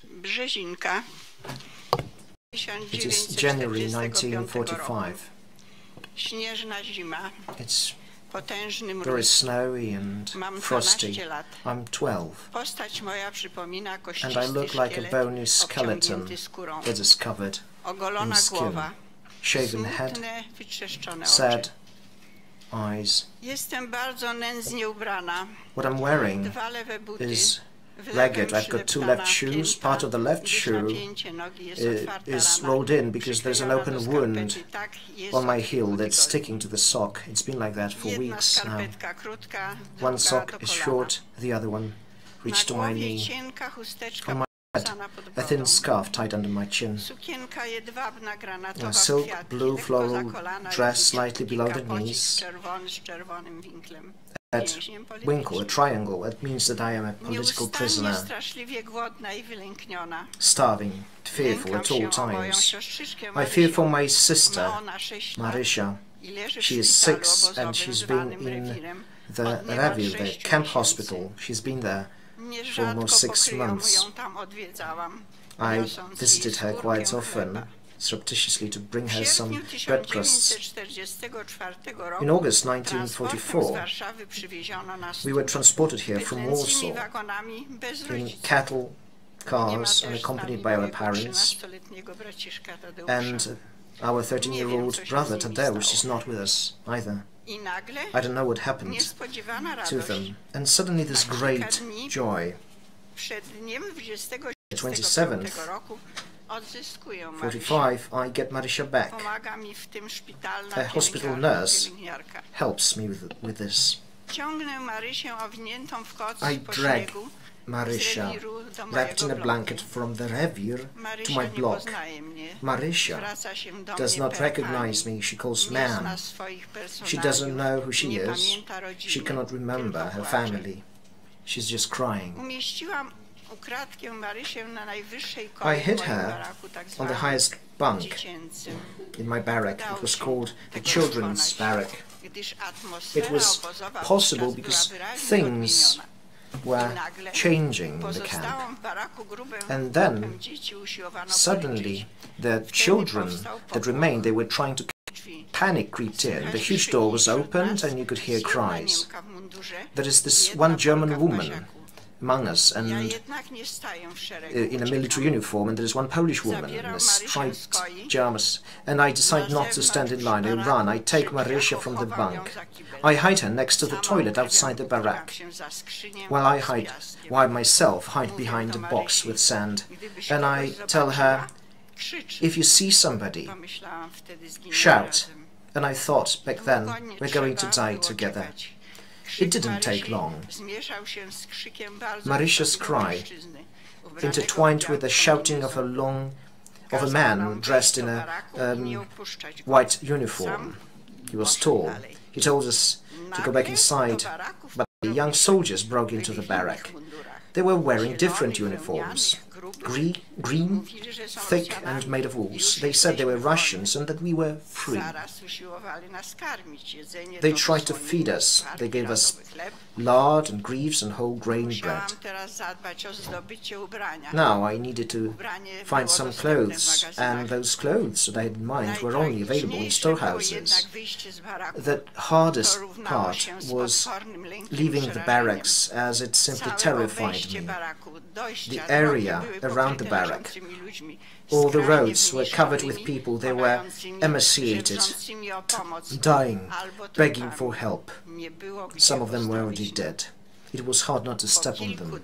Brzezinka. It is January 1945. Śnieżna zima. It's Potężny mróz. very snowy and Mam frosty. 12 lat. I'm 12, Postać moja przypomina and kościsty I look like a szkielet bony skeleton obciągnięty skórą. that is covered Ogolona in skin, głowa. shaven head, Smutne, wytrzeszczone oczy. sad eyes. Jestem bardzo nędznie ubrana. What I'm wearing Dwa lewe buty. is Wylewem ragged. I've got two left przyleptana shoes. pięta, Part of the left gdyż shoe napięcie nogi jest otwarta is rana, rolled in because there's an przyklejona open do wound skarpety. Tak jest on my od heel kilku that's tygodni. sticking to the sock. It's been like that for Jedna weeks now. skarpetka krótka, One druga sock do is kolana. short, the other one Na reached to my głowie knee. cienka chusteczka On my head, powiązana pod a brodą. thin scarf tied under my chin. Sukienka jedwabna, granatowa, A silk kwiatki, blue lekko floral za kolana, dress guziczki, slightly below the kapocik knees. czerwony z czerwonym winklem. That Więźniem winkle, a politycznym. triangle, it means that I am a political Nieustannie prisoner, straszliwie głodna i wylękniona. starving, fearful Lękam at all się o moją times. siostyczkę I Marysię. fear for my sister, Ma ona 6 lat Marysia. i leży w She is szpitalu 6 obozowym and she's been zwanym in rewirem the od niemal Revir, the 6 camp miesięcy. hospital. She's been there. for Nierzadko almost 6 pokryjomu months. ją tam odwiedzałam, I niosąc visited jej her skórkę quite often, chleba. surreptitiously to bring W her some sierpniu bread crusts. 1944 roku In August transportem z 1944, Warszawy przywieziono nas we were transported here from bydlęcymi Warsaw wagonami bez in rodziców. cattle Nie ma cars też and z accompanied nami by our mojego parents, 13-letniego braciszka Tadeusza. and our Nie wiem, 13-year-old co się brother z nimi Tadeusz stało. is not with us either. I nagle I don't know what happened niespodziewana to radość. them. And suddenly this great joy. Przed dniem 27th, roku odzyskuję Marysię. 45, I get Marysia back. Pomaga mi w tym szpitalna A hospital pielęgniarka, nurse pielęgniarka. helps me with this. Ciągnę Marysię owiniętą w koc I po drag śniegu Marysia, z rewiru do wrapped in mojego a blanket bloku. from the Revir to Marysia my nie block. poznaje mnie. Marysia Zwraca się do does mnie not per recognize pani. me. She calls Nie zna man. swoich She doesn't know who she nie is. pamięta rodziny, She cannot remember tylko her płacze. family. She's just crying. Umieściłam ukradkiem Marysię na najwyższej I koi w hid moim her baraku, tak on the zwanym highest bunk dziecięcym. in my barrack. It Udało was się called the tego children's dokonać, barrack. gdyż atmosfera It was obozowa possible wówczas była because wyraźnie things odmieniona. were I nagle changing in the camp. pozostałam w baraku grubym And then, grupem dzieci usiłowano Suddenly, policzyć. the children that remained, they were trying to Drzwi. panic creeped in. The huge door was opened and you could hear Jedna cries. Niemka w mundurze, There is this jedna one German Polka w woman pasiaku. among us Ja and jednak nie staję w szeregu, in a military uciekam. uniform, and there is one Polish woman in Zabieram a Marysię z striped koi. pyjamas, and I decide not to stand in line. I run. I take Marysia from the bunk. I hide her next to the toilet outside the barrack, while I myself hide behind a box with sand, and I tell her, if you see somebody, shout. And I thought back then, we're going to die together. It didn't take long. Marysia's cry intertwined with the shouting of a man dressed in a white uniform. He was tall. He told us to go back inside, but the young soldiers broke into the barrack. They were wearing different uniforms. Green, thick and made of wool. They said they were Russians and that we were free. They tried to feed us. They gave us lard and greaves and whole grain bread. Now I needed to find some clothes, and those clothes that I had in mind were only available in storehouses. The hardest part was leaving the barracks, as it simply terrified me. The area around the barrack, all the roads were covered with people. They were emaciated, dying, begging for help. Some of them were already dead. It was hard not to step on them.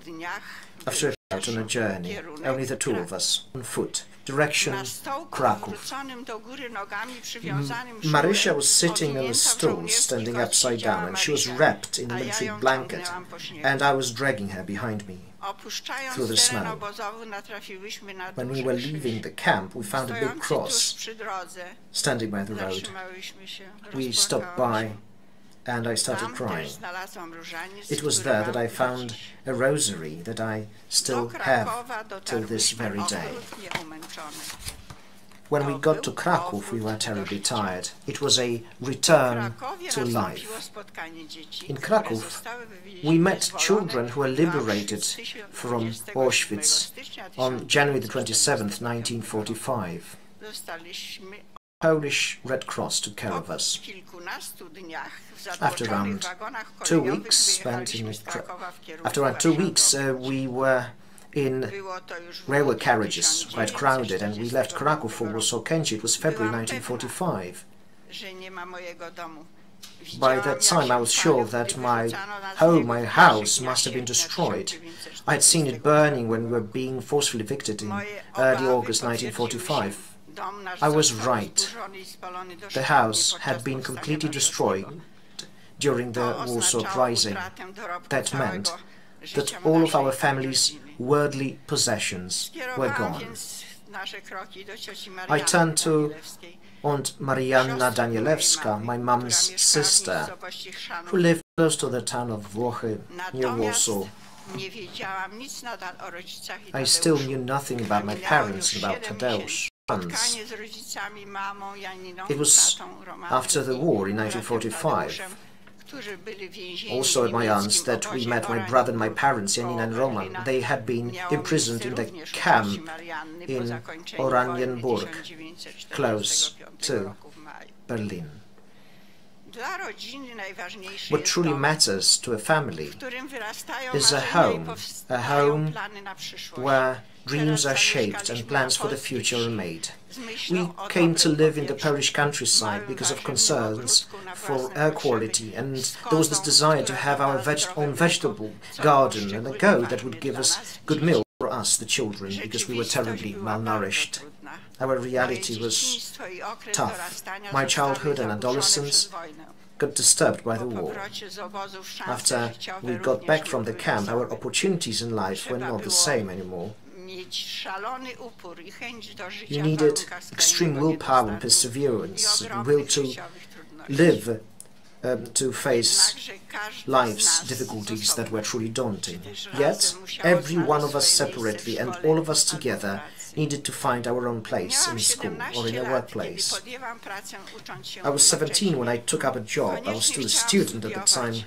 After out on a journey, only the two of us, on foot, direction Kraków. Marysia was sitting on a stool, standing upside down, and she was wrapped in a military blanket, and I was dragging her behind me through the snow. When we were leaving the camp, we found a big cross standing by the road. We stopped by, and I started crying. It was there that I found a rosary that I still have till this very day. When we got to Kraków, we were terribly tired. It was a return to life. In Kraków, we met children who were liberated from Auschwitz on January the 27th, 1945. Polish Red Cross took care of us. After around 2 weeks spent in we were in railway carriages, quite crowded, and we left Kraków for Warsaw Kęcie. It was February 1945. By that time I was sure that my home, my house, must have been destroyed. I had seen it burning when we were being forcefully evicted in early August 1945. I was right. The house had been completely destroyed during the Warsaw Uprising. That meant that all of our family's worldly possessions were gone. I turned to Aunt Marianna Danielewska, my mum's sister, who lived close to the town of Włochy, near Warsaw. I still knew nothing about my parents and about Tadeusz. It was after the war in 1945, also at my aunt's, that we met my brother and my parents, Janina and Roman. They had been imprisoned in the camp in Oranienburg, close to Berlin. What truly matters to a family is a home where dreams are shaped and plans for the future are made. We came to live in the Polish countryside because of concerns for air quality, and there was this desire to have our own vegetable garden and a goat that would give us good milk for us, the children, because we were terribly malnourished. Our reality was tough. My childhood and adolescence got disturbed by the war. After we got back from the camp, our opportunities in life were not the same anymore. You needed extreme willpower and perseverance, and will to live, to face life's difficulties that were truly daunting. Yet, every one of us separately and all of us together needed to find our own place in school or in a workplace. I was 17 when I took up a job. I was still a student at the time.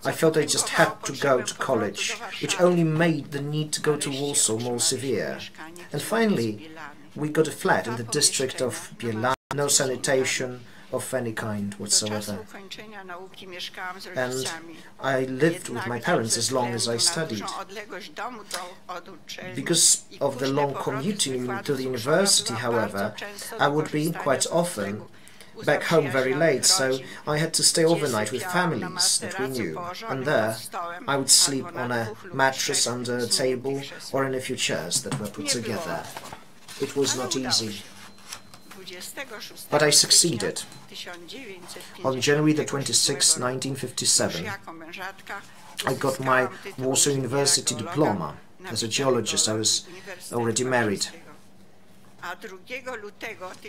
I felt I just had to go to college, which only made the need to go to Warsaw more severe. And finally, we got a flat in the district of Bielany, no sanitation of any kind whatsoever. And I lived with my parents as long as I studied. Because of the long commuting to the university, however, I would be quite often back home very late, so I had to stay overnight with families that we knew, and there I would sleep on a mattress under a table or in a few chairs that were put together. It was not easy, but I succeeded. On January the 26th, 1957, I got my Warsaw University diploma. As a geologist, I was already married.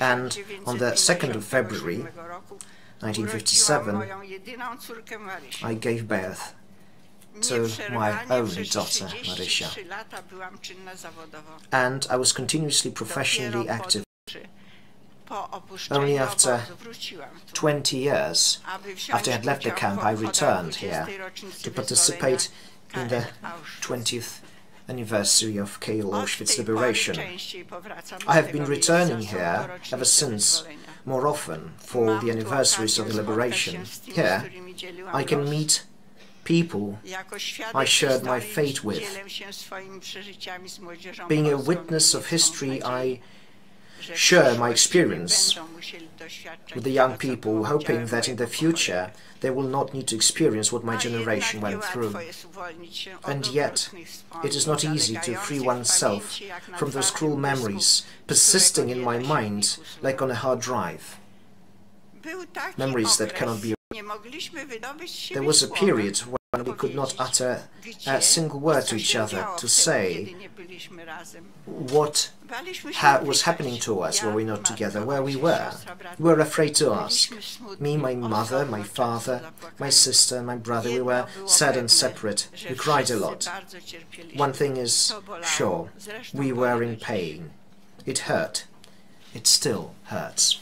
And on the 2nd of February 1957, I gave birth to my only daughter, Marysia. And I was continuously professionally active. Only after 20 years, after I had left the camp, I returned here to participate in the 20th anniversary of Auschwitz liberation. I have been returning here ever since, more often, for the anniversaries of the liberation. Here, I can meet people I shared my fate with. Being a witness of history, I share my experience with the young people, hoping that in the future they will not need to experience what my generation went through. And yet, it is not easy to free oneself from those cruel memories persisting in my mind like on a hard drive. Memories that cannot be erased. There was a period when we could not utter a single word to each other to say what was happening to us were we not together, where we were. We were afraid to ask. Me, my mother, my father, my sister, my brother, we were sad and separate. We cried a lot. One thing is sure, we were in pain. It hurt. it still hurts.